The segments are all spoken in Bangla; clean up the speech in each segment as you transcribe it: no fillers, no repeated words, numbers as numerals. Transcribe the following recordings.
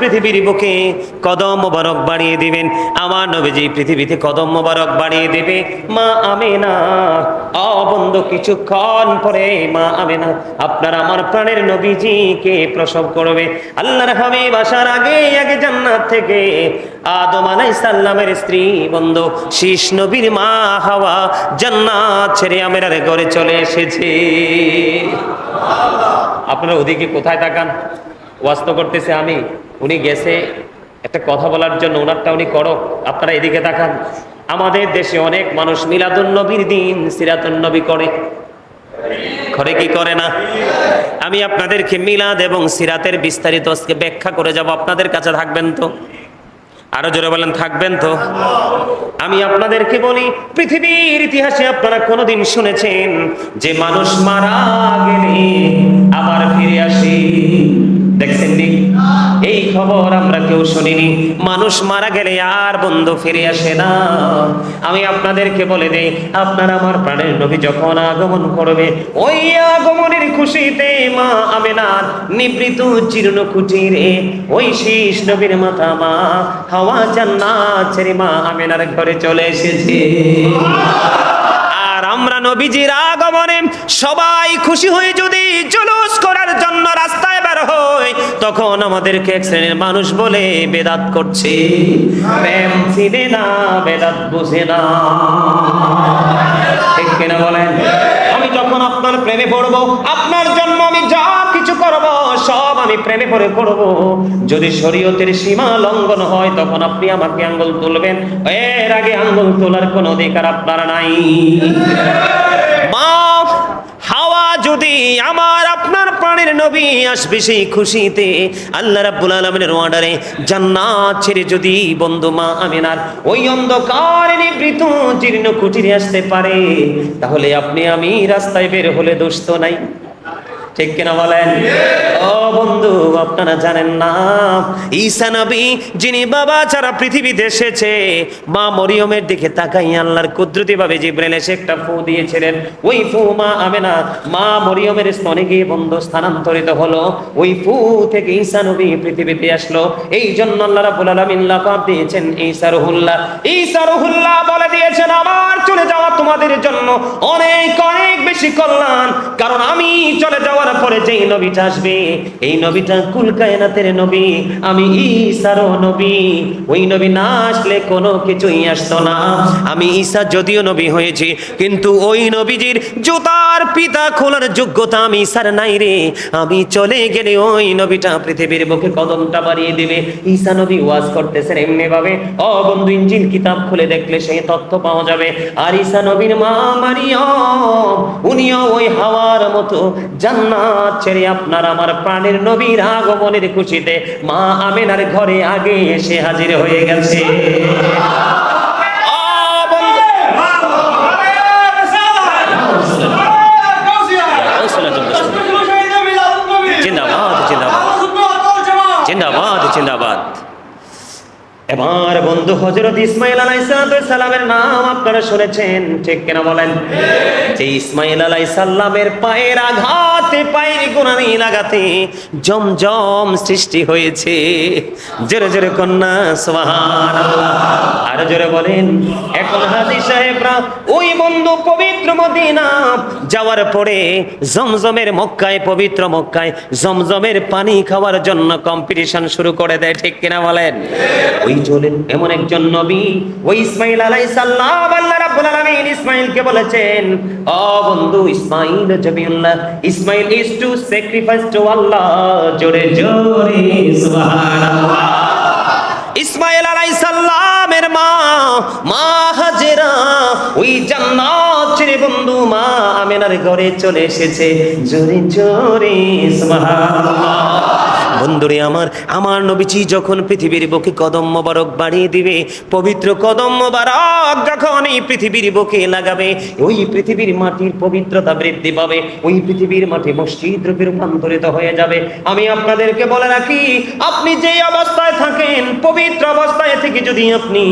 পৃথিবীর বুকে কদম মোবারক বাড়িয়ে দিবেন, আমার নবীজি পৃথিবীতে কদম মোবারক বাড়িয়ে দেবে। মা আমেনা, ও বন্ধু কিছুক্ষণ পরে মা আমেনা আপনার আমার প্রাণের নবীজিকে প্রসব করবে। আল্লাহর হাবিব আসার আগে আগে জান্নাত থেকে আদম আলাইহিস সালামের স্ত্রী বন্ধু শীষ নবীর মা হাওয়া জান্নাত ছেড়ে আমেনার ঘরে চলে এসেছে। আপনারা ওদিকে কোথায় তাকান? ওয়াজ তো করতেছে আমি, উনি গেছে একটা কথা বলার জন্য, ওনারটা উনি করক, আপনারা এদিকে তাকান। আমাদের দেশে অনেক মানুষ মিলাদুন নবীর দিন সিরাতুন নবী করে, করে কি করে না? আমি আপনাদেরকে মিলাদ এবং সিরাতের বিস্তারিত আজকে ব্যাখ্যা করে যাব, আপনাদের কাছে থাকবেন তো? আরো জোরে বলেন থাকবেন তো? আমি আপনাদেরকে বলি, পৃথিবীর ইতিহাসে আপনারা কোনোদিন শুনেছেন যে মানুষ মারা গেলে আবার ফিরে আসে? দেখছেন নি? এই খবর আমরা কেউ শুনিনি। মানুষ মারা গেলে আর বন্ধু ফিরে আসে না। আমি আপনাদেরকে বলে দেই, আপনার আমার প্রাণের নবী যখন আগমন করবে, ওই আগমনের খুশিতে মা আমেনার নিবৃত জীর্ণ কুটিরে ওই শীষ নবীর মাথা মা হাওয়া জান্নাত ছেড়ে মা আমেনার ঘরে চলে এসেছে। আর আমরা নবীজির আগমনে সবাই খুশি হয়ে যদি জুলুস করার জন্য রাস্তায় বের হই, তখন আমাদেরকে এক শ্রেণীর মানুষ বলে বেদাত করছে, প্রেম চিনে না, বেদাত বুঝে না। ঠিক কিনা বলেন? আমি যখন আপনার প্রেমে পড়বো, আপনার জন্য আমি যা কিছু করব সব আমি প্রেমে পড়ে করব। যদি শরীয়তের সীমা লঙ্ঘন হয় তখন আপনি আমাকে আঙ্গুল তুলবেন, এর আগে আঙ্গুল তোলার কোনো অধিকার আপনার নাই। মা হাওয়া যদি আমার আপনার প্রাণের নবী আসবে সেই খুশিতে আল্লাহ রাব্বুল আলামিনের অর্ডারে জান্নাত ছেড়ে যদি বন্ধু মা আমিনার ওই অন্ধকার নিভৃত জীর্ণ কুটিরে আসতে পারে, তাহলে আপনি আমি রাস্তায় বের হলে দোষ তো নাই। ঠিক কিনা বলেন? ও বন্ধু, আপনারা জানেন না ঈসা নবী যিনি বাবা ছাড়া পৃথিবীতে এসেছে, মা মরিয়মের দিকে তাকাই আল্লাহর কুদরতি ভাবে জিবরাইল এসে একটা ফু দিয়েছিলেন। ওই ফু মা আমেনা মা মরিয়মের স্তনে গিয়ে বন্ধু স্থানান্তরিত হলো। ওই ফু থেকে ঈসা নবী পৃথিবীতে আসলো। এই জন্য আল্লাহ রাব্বুল আলামিন লাকাব দিয়েছেন ঈসা রুহুল্লাহ। ঈসা রুহুল্লাহ বলে দিয়েছেন আমার চলে যাওয়া তোমাদের জন্য অনেক অনেক বেশি কল্যাণ, কারণ আমি চলে যাওয়ার পরে যেই নবীটা আসবে এই নবীটা কুল কায়নাতের নবী, আমি ঈসারও নবী। ওই নবী না আসলে কোনো কিছুই আসতো না। আমি ঈসা যদিও নবী হয়েছি, কিন্তু ওই নবীজির জুতার পিতা খোলার যোগ্যতা আমি ঈসার নাই রে। আমি চলে গেলে ওই নবীটা পৃথিবীর বুকে কদমটা বাড়িয়ে দিবে। ঈসা নবী ওয়াজ করতেছেন এমনি ভাবে, ও বন্ধু ইনজিল কিতাব খুলে দেখলে সেই তথ্য পাওয়া যাবে। আর ঈসা নবীর মা মারিয়ম উনিও ওই হাওয়ার মতো জান্নাত ছেড়ে আপনার আমার প্রাণের নবীর আগমনের খুশিতে মা আমেনার ঘরে আগে এসে হাজির হয়ে গেছে। জিন্দাবাদ জিন্দাবাদ জিন্দাবাদ জিন্দাবাদ। এবার বন্ধু হযরত ইসমাঈল আলাইহিস সালামের নাম আপনারা শুনেছেন, ঠিক কিনা বলেন? যে ইসমাঈল আলাইহিস সালামের পায়ের আঘাতে, পায়ের গোড়ালি লাগাতে জমজম সৃষ্টি হয়েছে। জোরে জোরে কন্যা সুবহানাল্লাহ। আর জোরে বলেন। এখন হাজী সাহেবরা ওই বন্ধু পবিত্র মদিনা যাওয়ার পরে জমজমের মক্কায়, পবিত্র মক্কায় জমজমের পানি খাওয়ার জন্য কম্পিটিশন শুরু করে দেয়, ঠিক কিনা বলেন? ওই চলেন এমন একজন নবী, ওই ইসমাঈল আলাইহিস সালাম, আল্লাহ রাব্বুল আলামিন ইসমাঈলকে বলেছেন, ও বন্ধু Ismail Zabiullah, Ismail is to sacrifice to Allah. জোরে জোরে সুবহানাল্লাহ। ইসমাঈল আলাইহিস সালামের মা মা হাজেরা ওই জান্নাত ছেড়ে বন্ধু মা আমেনার ঘরে চলে এসেছে। জোরে জোরে সুবহানাল্লাহ। বন্ধুরে আমার, আমার নবীজি যখন পৃথিবীর বুকে কদম মোবারক বাড়িয়ে দিবে, পবিত্র কদম মোবারক যখন এই পৃথিবীর বুকে লাগাবে, ওই পৃথিবীর মাটির পবিত্রতা বৃদ্ধি পাবে, ওই পৃথিবীর মাটি মসজিদ রূপে রূপান্তরিত হয়ে যাবে। আমি আপনাদেরকে বলে রাখি, আপনি যে অবস্থায় থাকেন, পবিত্র অবস্থায় থেকে যদি আপনি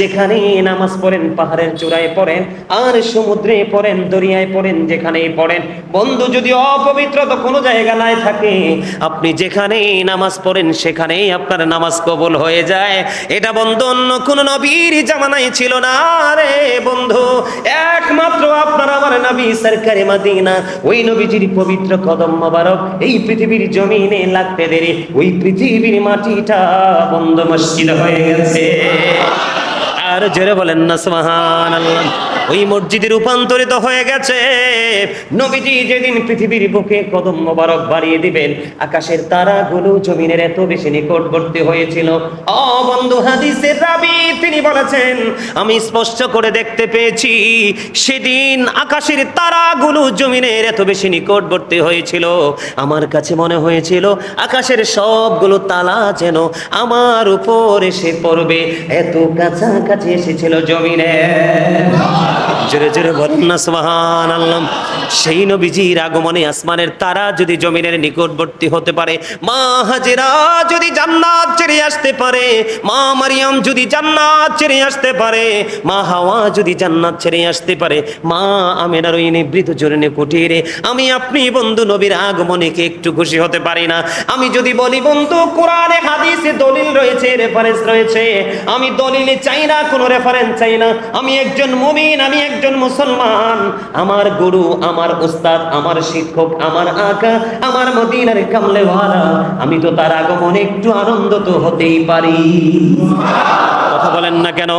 যেখানে নামাজ পড়েন, পাহাড়ের চূড়ায় পড়েন, আর সমুদ্রে পড়েন, দরিয়ায় পড়েন, যেখানেই পড়েন, বন্ধু যদি অপবিত্রতা কোনো জায়গা নাই থাকে, আপনি যেখানে নামাজ পড়েন সেখানেই আপনার নামাজ কবুল হয়ে যায়। এটা বন্ধু অন্য কোন নবীর জামানায় ছিল না রে বন্ধু, একমাত্র আপনার আমার নবী সরকারে মদিনা, ওই নবীজির পবিত্র কদম মোবারক এই পৃথিবীর জমিনে লাগতে দেরি ওই পৃথিবীর মাটিটা বন্ধ মসজিদ হয়ে গেছে। আর জোরে বলেন না সুবহানাল্লাহ। ওই মসজিদে রূপান্তরিত হয়ে গেছে। নবীজি যেদিন পৃথিবীর বুকে কদম মোবারক বাড়িয়ে দিবেন, আকাশের তারাগুলো জমিনের এত বেশি নিকটবর্তী হয়েছিল। ও বন্ধু, হাদিসের রাবী তিনি বলেছেন, আমি স্পষ্ট করে দেখতে পেয়েছি সেদিন আকাশের তারাগুলো জমিনের এত বেশি নিকটবর্তী হয়েছিল, আমার কাছে মনে হয়েছিল আকাশের সবগুলো তালা যেন আমার উপর এসে পড়বে, এত কাছাকাছি এসেছিল জমিনে। জোরে জোরে বলেন না সুবহানাল্লাহ। সেই নবীজির আগমনে আসমানের তারা যদি জমিনের নিকটবর্তী হতে পারে, মা হাজেরা যদি জান্নাত ছেড়ে আসতে পারে, মা মারিয়াম যদি জান্নাত ছেড়ে আসতে পারে, মা হাওয়া যদি জান্নাত ছেড়ে আসতে পারে, মা আমেনার ওই নিবৃত জরনে কুটিরে আমি আপনি বন্ধু নবীর আগমনে কি একটু খুশি হতে পারি না? আমি যদি বলি বন্ধু কোরআনে হাদিসে দলিল রয়েছে, রেফারেন্স রয়েছে, আমি দলিলে চাই না, কোনো রেফারেন্স চাই না। আমি একজন মুমিন, আমি একজন মুসলমান, আমার গুরু, আমার উস্তাদ, আমার শিক্ষক, আমার আকা, আমার মদিনার কামলেওয়ালা, আমি তো তার আগমনে একটু আনন্দ তো হতেই পারি। কথা বলেন না কেন?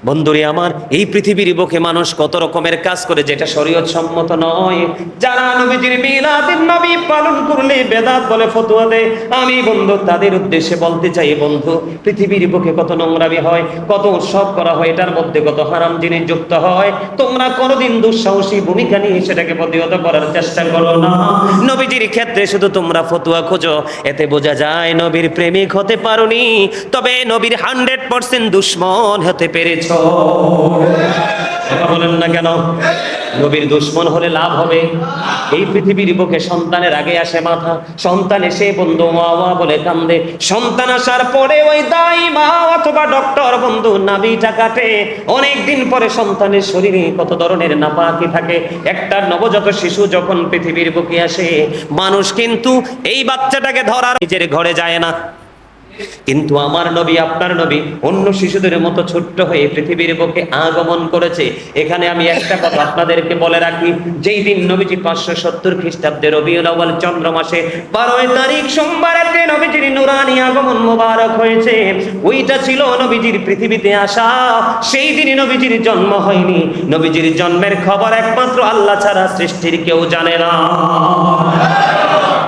বন্ধুরে আমার, এই পৃথিবীর বুকে মানুষ কত রকমের কাজ করে যেটা শরীয়ত সম্মত নয়। যারা নবীজির মিলাদুন নবী পালন করলে বেদাত বলে, ফতোয়া দেয়, আমি বন্ধু তাদের উদ্দেশ্যে বলতে চাই বন্ধু, পৃথিবীর বুকে কত নোংরামি হয়, কত উৎসব করা হয়, এটার মধ্যে কত হারাম জিনিস যুক্ত হয়। তোমরা কোনোদিন দুঃসাহসী ভূমিকা নিয়ে সেটাকে প্রতিহত করার চেষ্টা করো না। নবীজির ক্ষেত্রে শুধু তোমরা ফতোয়া খোঁজো, এতে বোঝা যায় নবীর প্রেমিক হতে পারোনি, তবে নবীর 100% দুশমন হতে পেরেছ। কথা বলেন না কেন? নবীর দুশমন হলে লাভ হবে? এই পৃথিবীর বুকে সন্তানের আগে আসে মাথা, সন্তান এসে বন্ধু মা মা বলে কান্দে, সন্তান আসার পরে ওই দাই মা অথবা ডক্টর বন্ধু নাভিটা কাটে। অনেকদিন পরে সন্তানের শরীরে কত ধরনের নাপাকি থাকে। একটা নবজাত শিশু যখন পৃথিবীর বুকে আসে, মানুষ কিন্তু এই বাচ্চাটাকে ধরার নিজের ঘরে যায় না। কিন্তু আমার নবী, আপনার নবী অন্য শিশুদের মতো ছোট্ট হয়ে পৃথিবীর বুকে আগমন করেছে। এখানে আমি একটা কথা আপনাদেরকে বলে রাখি, যেই দিন নবীজি 570 খ্রিস্টাব্দে রবিউল আউয়াল চন্দ্র মাসে 12 তারিখ সোমবারে নবীজির নূরানি আগমন মোবারক হয়েছে, ওইটা ছিল নবীজির পৃথিবীতে আসা। সেই দিন নবীজির জন্ম হয়নি। নবীজির জন্মের খবর একমাত্র আল্লাহ ছাড়া সৃষ্টির কেউ জানে না।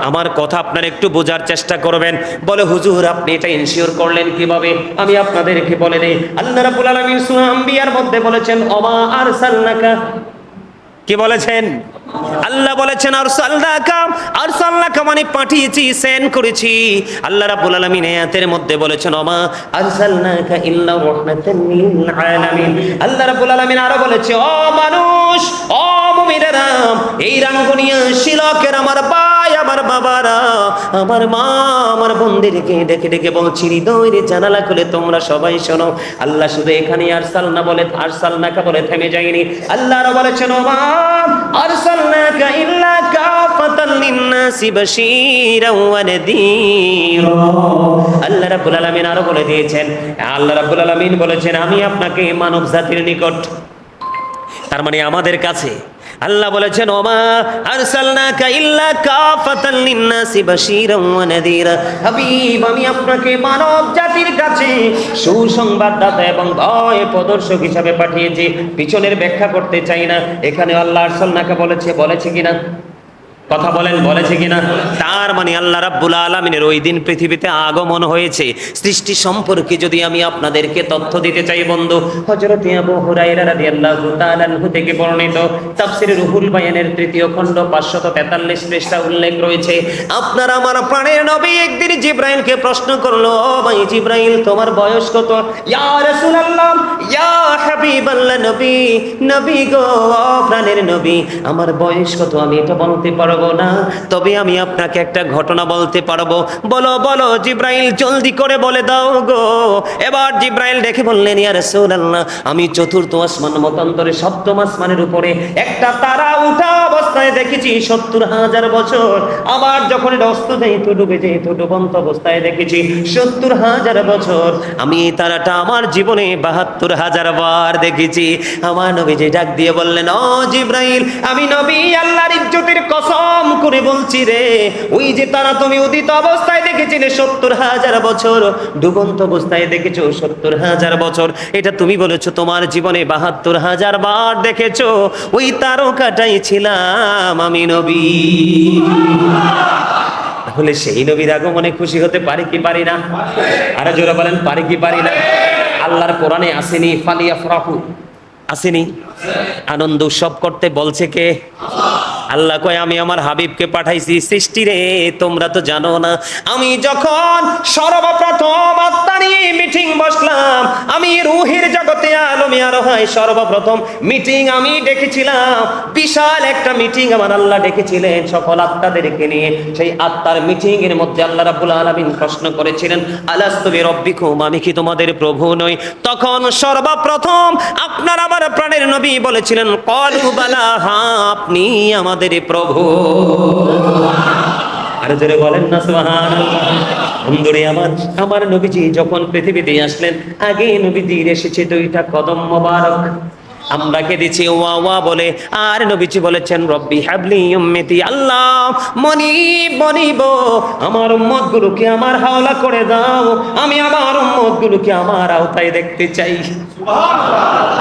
আমার কথা আপনারা একটু বোঝার চেষ্টা করবেন। বলে হুজুর আপনি এটা ইনশিওর করলেন কিভাবে? আমি আপনাদেরকে বলে দেই, আল্লাহ রাব্বুল আলামিন সূরা আম্বিয়ার মধ্যে বলেছেন, ওমা আরসালনাকা, কি বলেছেন? আল্লাহ বলেছেন আরসালনাকা মানে পাঠিয়েছি, সেন্ড করেছি। আল্লাহ রাব্বুল আলামিন আয়াতের মধ্যে বলেছেন, ওমা আরসালনাকা ইল্লা রাহমাতান লিল আলামিন। আল্লাহ রাব্বুল আলামিন আরো বলেছে, ও মানুষ, ও মুমিনেরা, এই রাঙ্গুনিয়া শিলকের আমার ভাই, আমার বাবারা, আমার মা, আমার বোনদেরকে ডেকে ডেকে বলছি, হৃদয়ের জানালা খুলে তোমরা সবাই শোনো। আল্লাহ শুধু এখানে আরসালনাকা বলে থেমে যায়নি। আল্লাহ আরো বলেছেন, ওমা আরসালনাকা ইল্লা কাফাতাল লিন্নাসি বাশীরাও ওয়া নাযীরা। আল্লাহ রাব্বুল আলামিন আরো বলে দিয়েছেন, আল্লাহ রাব্বুল আলামিন বলেছেন, আমি আপনাকে মানব জাতির নিকট, তার মানে আমাদের কাছে আল্লাহ বলেছেন, ওমা আরসালনাকা ইল্লা কাফাতাল লিন্নাসি বাশীরাও ওয়া নাযীরা। হাবিব, আমি আপনাকে মানব জাতির কাছে সুসংবাদদাতা এবং ভয় প্রদর্শক হিসাবে পাঠিয়েছি। পিছনের ব্যাখ্যা করতে চাই না। এখানে আল্লাহ আরসালনাকা বলেছে কিনা? কথা বলেন, বলেছে কিনা? তার মানে আল্লাহ রাব্বুল আলামিনের ওই দিন পৃথিবীতে আগমন হয়েছে। সৃষ্টি সম্পর্কে যদি আমি আপনাদেরকে তথ্য দিতে চাই বন্ধু, হযরত আবু হুরায়রা রাদিয়াল্লাহু তাআলা আনহু থেকে বর্ণিত তাফসীর রুহুল বায়ানের 3য় খণ্ড 543 পৃষ্ঠা উল্লেখ রয়েছে, আপনার আমার প্রাণের নবী একদিন জিবরাইলকে প্রশ্ন করলো, ও ভাই জিবরাইল, তোমার বয়স কত? ইয়া রাসূলুল্লাহ, ইয়া হাবিবাল্লাহ, নবী গো, প্রাণের নবী, আমার বয়স কত আমি এটা বলতে পারবো না, তবে আমি আপনাকে একটা ঘটনা বলতে পারবো। বলো বলো জিবরাইল, জলদি করে বলে দাও গো। এবার জিবরাইল দেখে বললেন, ইয়া রাসূলুল্লাহ, আমি 4র্থ আসমান মতান্তরে 7ম আসমানের উপরে একটা তারা উঠা অবস্থায় দেখেছি 70,000 বছর, আবার যখন এটা অস্ত যেত ডুবে যেত ডুবন্ত অবস্থায় দেখেছি 70,000 বছর। আমি এই তারাটা আমার জীবনে 72,000 বার দেখেছি। আমার নবীজি ডাক দিয়ে বললেন, ও জিবরাইল, আমি নবী আল্লাহর ইজ্জতের কসম করে বলছি রে, ওই যে তারা তুমি উদিত অবস্থায় দেখেছিলে 70,000 বছর, ডুবন্ত অবস্থায় দেখেছো 70,000 বছর, এটা তুমি বলেছো তোমার জীবনে 72,000 বার দেখেছো, ওই তারকাটাই ছিলাম আমি নবী। তাহলে সেই নবীর আগমনে খুশি হতে পারি কি পারি না? আরে জোরে বলেন, পারি কি পারি না? আল্লাহর কোরআনে আসেনি ফালিয়াফরাহু, আসেনি? আনন্দ উৎসব করতে বলছে কে? আল্লাহ কয় আমি আমার হাবিবকে পাঠাইছি সৃষ্টি রে, তোমরা তো জানো না। আমি যখন সর্বপ্রথম আত্মা নিয়ে মিটিং বসলাম, আমি রুহের জগতে আলমে আরোহায় সর্বপ্রথম মিটিং আমি ডেকেছিলাম, বিশাল একটা মিটিং আমার আল্লাহ ডেকেছিলেন সকল আত্মাদেরকে নিয়ে। সেই আত্মার মিটিং এর মধ্যে আল্লাহ রাব্বুল আলামিন প্রশ্ন করেছিলেন, আলাস্তু বিরাব্বিকুম, আমি কি তোমাদের প্রভু নই? তখন সর্বপ্রথম আপনার আমার প্রাণের নবী বলেছিলেন, ক্বালু বালা, হ্যাঁ আপনি আমাদের প্রভু। আরে জোরে বলেন না সুবহানাল্লাহ। বন্ধুরে আমার, আমার নবীজি যখন পৃথিবীতে আসলেন, আগে নবীজির এসেছে 2টা কদম মোবারক, আমরা কে দিচ্ছি ওয়া ওয়া বলে, আর নবীজি বলেছেন রব্বি হাবলি উম্মতি, আল্লাহ মনিব আমার উম্মত গুলোকে আমার হাওলা করে দাও, আমি আমার উম্মত গুলোকে আমার আওতায় দেখতে চাই।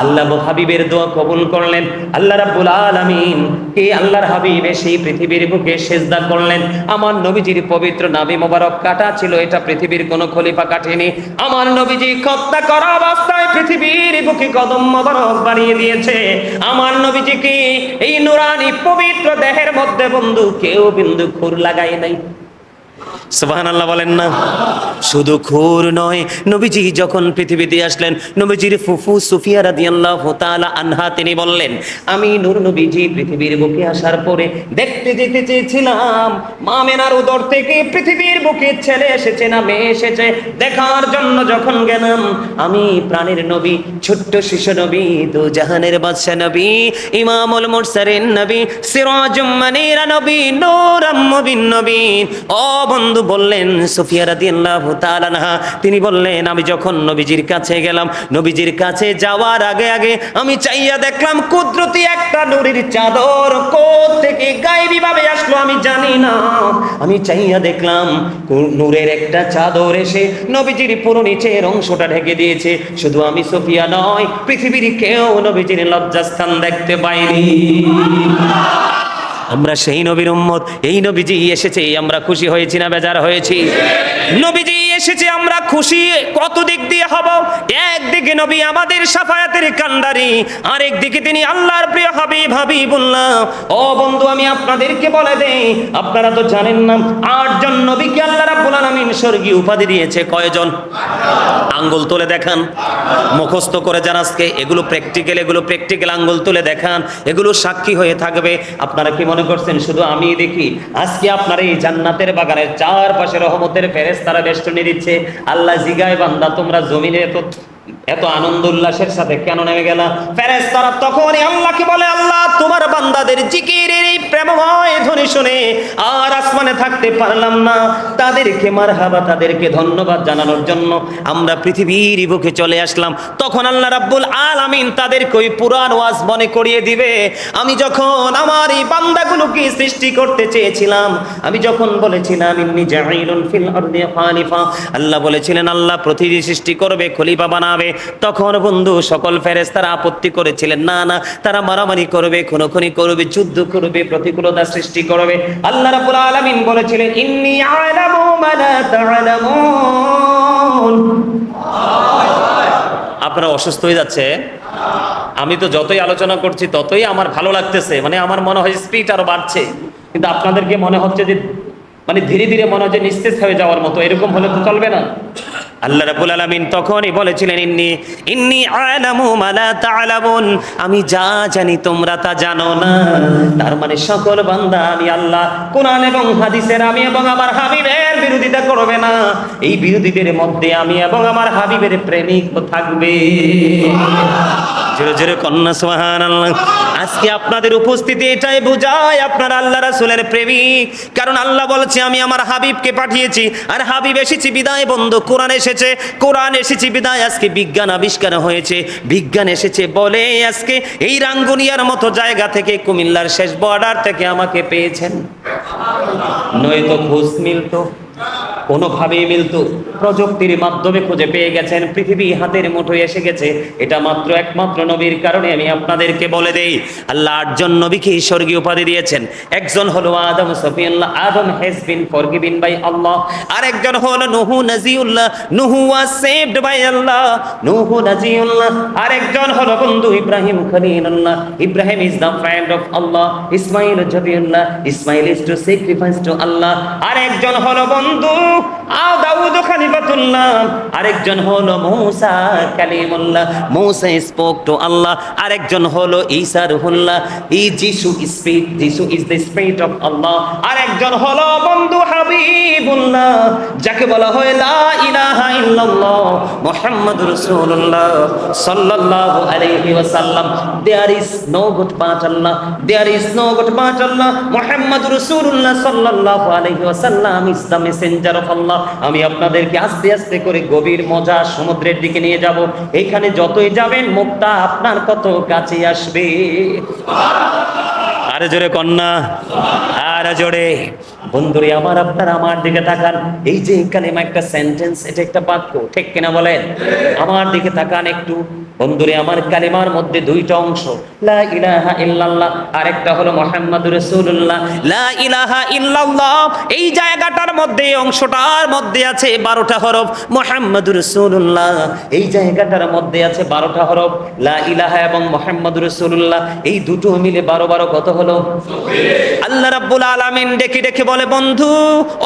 আল্লাহ হাবিবের দোয়া কবুল করলেন। আল্লাহ রাব্বুল আলামিন কে আল্লাহর হাবিব সেই পৃথিবীর বুকে সিজদা করলেন। আমার নবীজির পবিত্র নাভি মোবারক কাটা ছিল, এটা পৃথিবীর কোন খলিফা কাটেনি। আমার নবীজি খতনা করা অবস্থায় পৃথিবীর বুকে কদম মোবারক বাড়িয়ে দিয়েছে। আমার নবীজিকে এই নুরানি পবিত্র দেহের মধ্যে বন্ধু কেউ বিন্দু খুর লাগায় নাই। সুবহানাল্লাহ বলেন না। শুধু খুর নয়, নবীজি যখন পৃথিবীতে আসলেন, নবীজির ফুফু সুফিয়া রাদিয়াল্লাহু তাআলা আনহা তিনি বললেন, আমি নূর নবীজি পৃথিবীর বুকে আসার পরে দেখতে যেতে চেয়েছিলাম, মা মেনার উদর থেকে পৃথিবীর বুকে ছেলে এসেছে না মেয়ে এসেছে দেখার জন্য যখন গেলাম, আমি প্রাণের নবী, ছোট্ট শিশু নবী, দু জাহানের বাদশা নবী, ইমামুল মুরসালিন নবী, সিরাজুম মুনীরা নবী, নূরুম মুবিন নবী। ও বন্ধু বললেন সুফিয়া রাদিয়াল্লাহু তাআলা আনহা, তিনি বললেন আমি যখন নবীজির কাছে গেলাম, নবীজির কাছে যাওয়ার আগে আগে আমি চাইয়া দেখলাম কুদরতি একটা নূরের চাদর কোথা থেকে গায়েবী ভাবে আসলো আমি জানি না, আমি চাইয়া দেখলাম নূরের একটা চাদর এসে নবীজির পুরো নিচের অংশটা ঢেকে দিয়েছে। শুধু আমি সুফিয়া নয়, পৃথিবীর কেউ নবীজির লজ্জাস্থান দেখতে পাইনি। আমরা সেই নবীর উম্মত, এই নবীজি এসেছে আমরা খুশি হয়েছি না বেজার হয়েছি? নবীজি এসেছে আমরা খুশি কত দিক দিয়ে হব। একদিকে নবী আমাদের শাফায়াতের কান্ডারি, আরেকদিকে তিনি আল্লাহর প্রিয় হাবিব হাবিবুল্লাহ। ও বন্ধু আমি আপনাদেরকে বলে দেই, আপনারা তো জানেন না 8 জন নবীকে আল্লাহ রাব্বুল আলামিন স্বর্গীয় উপাধি দিয়েছে। কয়জন? আঙ্গুল তুলে দেখান, মুখস্থ করে যান আজকে, এগুলো প্র্যাকটিক্যাল আঙ্গুল তুলে দেখান, এগুলো সাক্ষী হয়ে থাকবে। আপনারা কি মনে করছেন শুধু আমি দেখি? আজকে আপনার এই জান্নাতের বাগানের চারপাশে রহমতের ফেরেশতারা বেষ্টনী দিচ্ছে। আল্লাহ জিগায় বান্দা তোমরা জমিনে এত আনন্দ উল্লাসের সাথে কেন নেমে গেলা? ফেরেশতারা তখনই আল্লাহকে বলে, আল্লাহ তোমার বান্দাদের জিকিরের এই প্রেমময় ধ্বনি শুনে আর আসমানে থাকতে পারলাম না, তাদেরকে মারহাবা, তাদেরকে ধন্যবাদ জানানোর জন্য আমরা পৃথিবীর বুকে চলে আসলাম। তখন আল্লাহ রাব্বুল আলামিন তাদেরকে ওই পুরান ওয়াজ মনে করিয়ে দিবে। আমি যখন আমার এই বান্দাগুলোকে সৃষ্টি করতে চেয়েছিলাম, আমি যখন বলেছিলাম ইন্নী জাঈলুন ফিল আরদি খালিফা, আল্লাহ বলেছিলেন আল্লাহ পৃথিবী সৃষ্টি করবে, খলিফা বানাবে। তখন বন্ধু সকল ফেরেশতারা আপত্তি করেছিলেন, না না, তারা মারামারি করবে, খুনোখুনি করবে, যুদ্ধ করবে, প্রতিকূলতা সৃষ্টি করবে। আল্লাহ রাব্বুল আলামিন বলেছিলেন ইন্নী আ'লামু মা লা তা'লামুন। আপনারা অসুস্থ হয়ে যাচ্ছে? আমি তো যতই আলোচনা করছি ততই আমার ভালো লাগতেছে, মানে আমার মনে হয় স্পিড আরো বাড়ছে, কিন্তু আপনাদেরকে মনে হচ্ছে যে মানে ধীরে ধীরে মনে হয় যে নিস্তেজ হয়ে যাওয়ার মতো। এরকম হলে তো চলবে না। আল্লাহ রাব্বুল আলামিন তখনই বলেছিলেন ইন্নী আ'লামু মা লা তা'লামুন, আমি যা জানি তোমরা তা জানো না। তার মানে সকল বান্দা আমি আল্লাহ কোরআন এবং হাদিসের আমি এবং আমার হাবিবের বিরোধিতা করবে না। এই বিরোধীদের মধ্যে আমি এবং আমার হাবিবের প্রেমিক থাকবে। জোরে জোরে কন্যা সুবহানাল্লাহ। আজকে আপনাদের উপস্থিতি এটাই বোঝায় আপনারা আল্লাহ রাসূলের প্রেমিক, কারণ আল্লাহ বলছে আমি আমার হাবিবকে পাঠিয়েছি, আর হাবিব এসেছে বিদায় বন্ধু কোরআন এসেছে, কোরআন এসেছে বিদায় আজকে বিজ্ঞান আবিষ্কার হয়েছে, বিজ্ঞান এসেছে বলে আজকে এই রাঙ্গুনিয়ার মতো জায়গা থেকে কুমিল্লার শেষ বর্ডার থেকে আমাকে পেয়েছেন। নয়তো খোঁজ মিলতো, কোনোভাবেই মিলতো, প্রযুক্তির মাধ্যমে খুঁজে পেয়ে গেছেন, পৃথিবী হাতের মুঠোয় এসে গেছে। এটা মাত্র একমাত্র নবীর কারণে। আমি আপনাদেরকে বলে দেই, আল্লাহ 8 জন নবীকে স্বর্গীয় উপাধি দিয়েছেন। একজন হলো আদম সফিউল্লাহ, আদম হ্যাজ বিন ফরগিভেন বাই আল্লাহ। আরেকজন হলো নূহ নাজিউল্লাহ, নূহ ওয়াজ সেভড বাই আল্লাহ, নূহ নাজিউল্লাহ। আরেকজন হলো বন্ধু Ibrahim Khalilullah, Ibrahim is the friend of Allah. Ismail Zabiullah, Ismail is to sacrifice to Allah. আরেকজন হলো বন্ধু দাউদ খলিফাতুল্লাহ, আরেকজন হলো Musa Kalimullah, Musa spoke to Allah. আরেকজন হলো ঈসা রুহুল্লাহ, যিশু স্পিক, যিশু is the spirit of Allah. আরেকজন হলো বন্ধু হাবিবুল্লাহ, যাকে বলা হয় লা ইলাহা ইল্লাল্লাহ মুহাম্মাদুর রাসূলুল্লাহ সাল্লাল্লাহু আলাইহি ওয়াসাল্লাম। There is no god but Allah, there is no god but Allah, মুহাম্মাদুর রাসূলুল্লাহ সাল্লাল্লাহু আলাইহি ওয়াসাল্লাম is the messenger of Allah. আমি আপনাদেরকে আস্তে আস্তে করে গভীর মজা সমুদ্রের দিকে নিয়ে যাব। এখানে যতই যাবেন মুক্তা আপনার কত কাছে আসবে। আরে জোরে কন্যা, আরে জোরে। বন্ধুরে আমার, আপনারা আমার দিকে তাকান। এই যে কালেমা একটা সেন্টেন্স, এটা একটা বাক্য, ঠিক কিনা বলেন? আমার দিকে তাকান একটু। বন্ধুরে আমার, কালেমার মধ্যে 2টা অংশ, লা ইলাহা ইল্লাল্লাহ, আরেকটা হলো মুহাম্মাদুর রাসূলুল্লাহ। লা ইলাহা ইল্লাল্লাহ এই জায়গাটার মধ্যে, অংশটার মধ্যে আছে 12টা হরফ। মুহাম্মাদুর রাসূলুল্লাহ এই জায়গাটার মধ্যে আছে 12টা হরফ। লা ইলাহা এবং মুহাম্মাদুর রাসূলুল্লাহ এই দুটো মিলে 12 কত হলো? আল্লাহ রাব্বুল আলামিন ডেকে ডেকে বলে, বন্ধু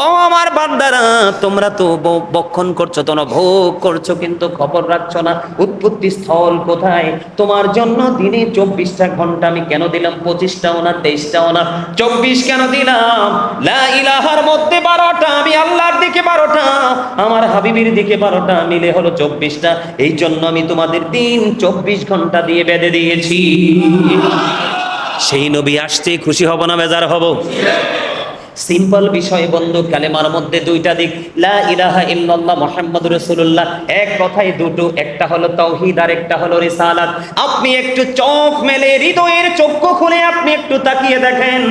ও আমার বান্দারা, তোমরা তো বক্ষণ করছো, তোমরা ভোগ করছো, কিন্তু খবর রাখছো না উৎপত্তি স্থল কোথায়। তোমার জন্য দিনে 24টা ঘন্টা আমি কেন দিলাম? 25টাও না, 23টাও না, 24 কেন দিলাম? লা ইলাহার মধ্যে 12টা, আমি আল্লাহর দিকে 12টা, আমার হাবিবের দিকে 12টা, মিলে হলো 24টা। এই জন্য আমি তোমাদের দিন 24 ঘন্টা দিয়ে বেঁধে দিয়েছি। সেই নবী আসছে, খুশি হব না বেজার হব? সিম্পল বিষয় বন্ধু, কালেমার মধ্যে 2টা দিক, লা ইলাহা ইল্লাল্লাহ মুহাম্মাদুর রাসূলুল্লাহ, এক কথায় দুটো, একটা হলো তাওহীদ আর একটা হলো রিসালাত। আপনি একটু চোখ মেলে, হৃদয়ের চক্ষু খুলে আপনি একটু তাকিয়ে দেখেন,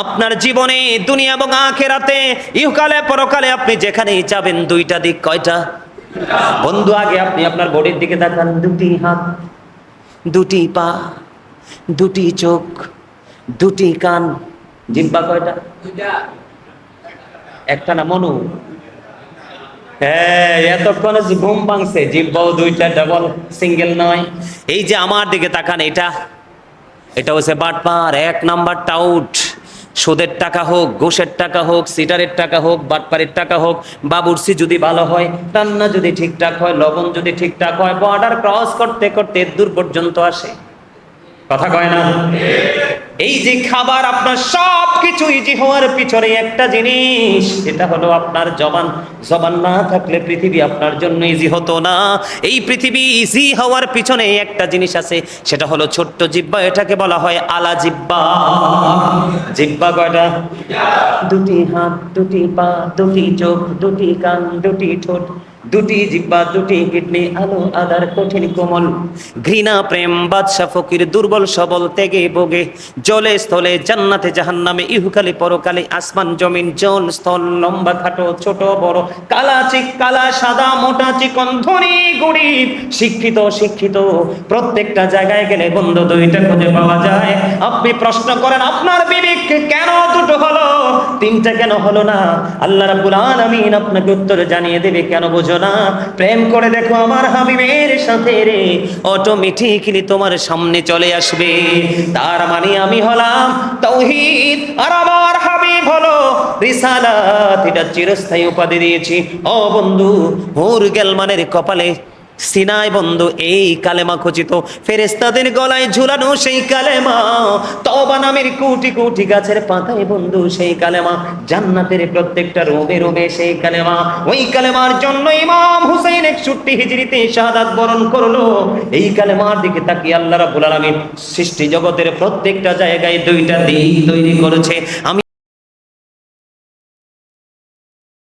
আপনার জীবনে দুনিয়া এবং আখিরাতে, ইহকালে পরকালে আপনি যেখানেই যাবেন, 2টা দিক কয়টা? বন্ধু আগে আপনি আপনার বডির দিকে তাকান। 2টি হাত, 2টি পা, 2টি চোখ, 2টি কান, জিহ্বা কয়টা? 2টা। একটা না মনু? হ্যাঁ, এতক্ষণে ঘুম ভাঙছে, জিহ্বাও 2টা, ডাবল সিঙ্গেল নয়। এই যে আমার দিকে তাকান, এটা হচ্ছে বাটপার, 1 নাম্বার টাউট। সুদের টাকা হোক, ঘুষের টাকা হোক, সিটারের টাকা হোক, বাটপারের টাকা হোক, বাবুর্চি যদি ভালো হয়, রান্না যদি ঠিকঠাক হয়, লবণ যদি ঠিকঠাক হয়, বর্ডার ক্রস করতে করতে দূর পর্যন্ত আসে। কথা কয় না? এই যে খাবার, আপনার সব কিছু ইজি হওয়ার পিছনে একটা জিনিস, এটা হলো আপনার জবান। জবান না থাকলে পৃথিবী আপনার জন্য ইজি হতো না। এই পৃথিবী ইজি হওয়ার পিছনে একটা জিনিস আছে, সেটা হলো ছোট্ট জিহ্বা। এটাকে বলা হয় আলা জিহ্বা। জিহ্বা কয়টা? 2টি হাত, 2টি পা, 2টি চোখ, 2টি কান, 2টি ঠোঁট, 2টি জিহ্বা, 2টি কিডনি, আলো আদার কঠিন কোমল, ঘৃণা প্রেম বাদশা ফকির, দুর্বল সবল ত্যাগে ভোগে, জলে স্থলে জান্নাতে জাহান্নামে, ইহকালে পরকালে, আসমান জমিন জল স্থল, লম্বা খাটো ছোট বড়, কালা চিক কালা সাদা, মোটা চিকন, ধনী গরিব, শিক্ষিত শিক্ষিত, প্রত্যেকটা জায়গায় গেলে বন্ধু 2টা খুঁজে পাওয়া যায়। আপনি প্রশ্ন করেন আপনার বিবেককে, কেন 2টো হলো, 3টা কেন হলো না? আল্লাহ রাব্বুল আলামিন আপনাকে উত্তর জানিয়ে দেবে। কেন বুঝো না? প্রেম করে দেখো আমার হাবিবের সাথে রে, অটোমেটিক্যালি তোমার সামনে চলে আসবে। তার মানে আমি হলাম তাওহীদ আর আমার হাবিব হলো রিসালাত, এটা চিরস্থায়ী উপাধি দিয়েছি। ও বন্ধু, হুর গেলমানের কপালে সিনায় বন্ধু এই কালেমা খচিত, ফেরেশতাদের গলায় ঝুলানো সেই কালেমা, তওবা নামের কোটি কোটি গাছের পাতায় বন্ধু সেই কালেমা, জান্নাতের প্রত্যেকটা রোমে রোমে সেই কালেমা। ওই কালেমার জন্য ইমাম হুসাইন 61 হিজরিতে শাহাদাত বরণ করলো। এই কালেমার দিকে তাকিয়ে আল্লাহ রাব্বুল আলামিন সৃষ্টি জগতের প্রত্যেকটা জায়গায় দুইটা দিক তৈরি করেছে। আমি